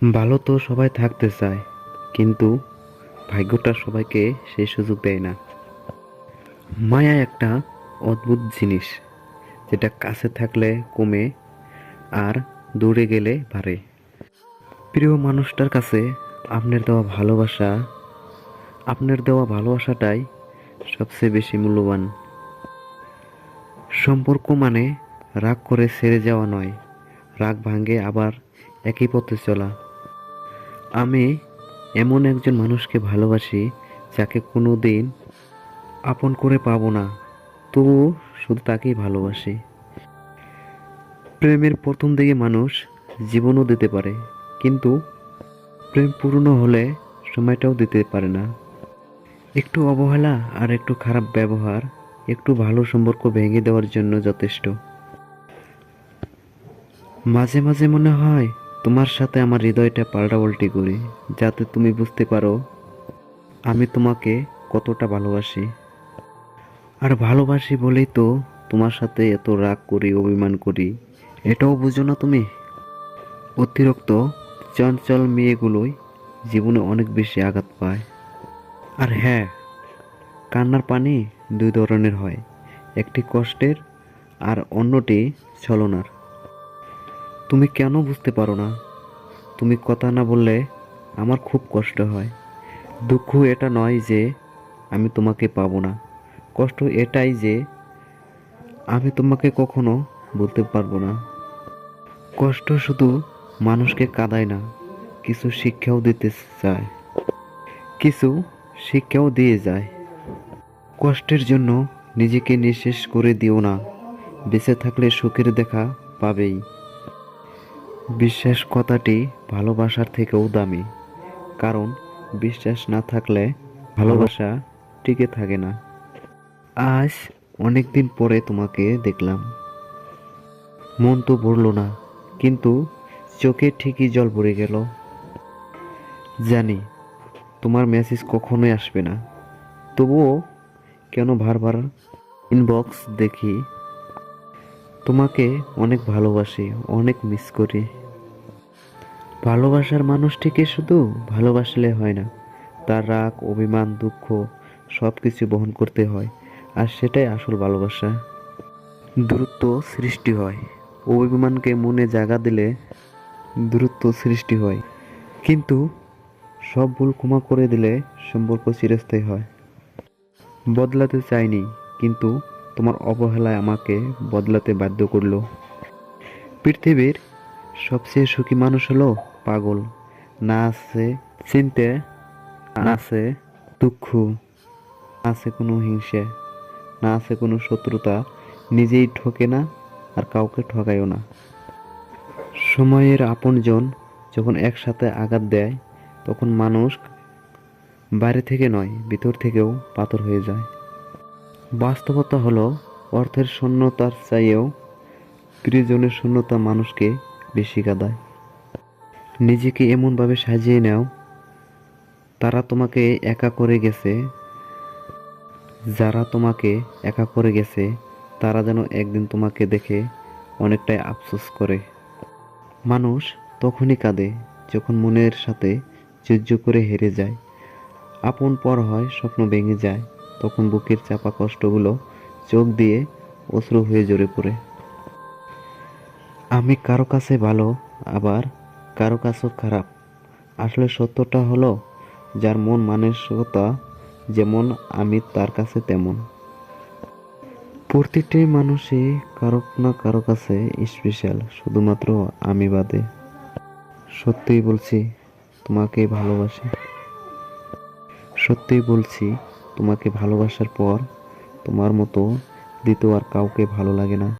ভালো তো সবাই থাকতে চায়, কিন্তু ভাগ্যটা সবাইকে সেই সুযোগ দেয় না। মায়া একটা অদ্ভুত জিনিস, যেটা কাছে থাকলে কমে আর দূরে গেলে বাড়ে। প্রিয় মানুষটার কাছে আপনার দেওয়া ভালোবাসাটাই সবচেয়ে বেশি মূল্যবান। সম্পর্ক মানে রাগ করে ছেড়ে যাওয়া নয়, রাগ ভাঙে আবার একই পথে চলা। আমি এমন একজন মানুষকে ভালোবাসি, যাকে কোনো দিন আপন করে পাবো না, তবু শুধু তাকেই ভালোবাসি। প্রেমের প্রথম দিকে মানুষ জীবনও দিতে পারে, কিন্তু প্রেম পূর্ণ হলে সময়টাও দিতে পারে না। একটু অবহেলা আর একটু খারাপ ব্যবহার, একটু ভালো সম্পর্ক ভেঙে দেওয়ার জন্য যথেষ্ট। মাঝে মাঝে মনে হয় তোমার সাথে আমার হৃদয়টা পাল্টাপাল্টি করি, যাতে তুমি বুঝতে পারো আমি তোমাকে কতটা ভালোবাসি। আর ভালোবাসি বলেই তো তোমার সাথে এত রাগ করি, অভিমান করি। এটাও বুঝো না তুমি? অতিরিক্ত চঞ্চল মেয়েগুলোই জীবনে অনেক বেশি আঘাত পায়। আর হ্যাঁ, কান্নার পানি দুই ধরনের হয়, একটি কষ্টের আর অন্যটি ছলনার। তুমি কেন বুঝতে পারো না? তুমি কথা না বললে আমার খুব কষ্ট হয়। দুঃখ এটা নয় যে আমি তোমাকে পাবো না, কষ্ট এটাই যে আমি তোমাকে কখনো বলতে পারবো না। কষ্ট শুধু মানুষকে কাঁদায় না, কিছু শিক্ষাও দিতে চায়, কিছু শিক্ষাও দিয়ে যায়। কষ্টের জন্য নিজেকে নিঃশেষ করে দিও না, বেঁচে থাকলে সুখের দেখা পাবেই। বিশ্বাস কথাটি ভালোবাসার থেকেও দামি, কারণ বিশ্বাস না থাকলে ভালোবাসা টিকে থাকে না। আজ অনেকদিন পরে তোমাকে দেখলাম, মন তো ভরল না, কিন্তু চোখে ঠিকই জল ভরে গেল। জানি তোমার মেসেজ কখনোই আসবে না, তবুও কেন বারবার ইনবক্স দেখি। তোমাকে অনেক ভালোবাসি, অনেক মিস করি। ভালোবাসার মানুষটিকে শুধু ভালোবাসলে হয় না, তার রাগ, অভিমান, দুঃখ সব কিছু বহন করতে হয়। আর সেটাই আসল ভালোবাসা। দূরত্ব সৃষ্টি হয়, অভিমানকে মনে জায়গা দিলে দূরত্ব সৃষ্টি হয়, কিন্তু সব ভুল ক্ষমা করে দিলে সম্পর্ক চিরস্থায়ী হয়। বদলাতে চাইনি, কিন্তু তোমার অবহেলায় আমাকে বদলাতে বাধ্য করলো। পৃথিবীর সবচেয়ে সুখী মানুষ হলো পাগল। না আছে চিনতে, না আছে দুঃখ, না আছে কোনো হিংসে, না আছে কোনো শত্রুতা। নিজেই ঠকে না, আর কাউকে ঠকায়ও না। সময়ের আপনজন যখন একসাথে আঘাত দেয়, তখন মানুষ বাইরে থেকে নয়, ভিতর থেকেও পাথর হয়ে যায়। বাস্তবতা হলো, অর্থের শূন্যতার চাইয়েও প্রিয়জনের শূন্যতা মানুষকে বেশি কাঁদায়। নিজেকে এমনভাবে সাজিয়ে নাও, তারা তোমাকে একা করে গেছে যারা তোমাকে একা করে গেছে, তারা যেন একদিন তোমাকে দেখে অনেকটাই আফসোস করে। মানুষ তখনই কাঁদে যখন মনের সাথে যুদ্ধ করে হেরে যায়, আপন পর হয়, স্বপ্ন ভেঙে যায়, তখন বুকের চাপা কষ্টগুলো চোখ দিয়ে অশ্রু হয়ে ঝরে পড়ে। আমি কারো কাছে ভালো, আবার কারো কাছেও খারাপ। আসলে সত্যটা হলো, যার মন মানসিকতা যেমন আমি তার কাছে তেমন। প্রতিটি মানুষই কারো না কারো কাছে স্পেশাল, শুধুমাত্র আমি বাদে। সত্যিই বলছি, তোমাকে ভালোবাসি। সত্যিই বলছি, তোমাকে ভালোবাসার পর তোমার মতো দ্বিতীয় আর কাউকে ভালো লাগে না।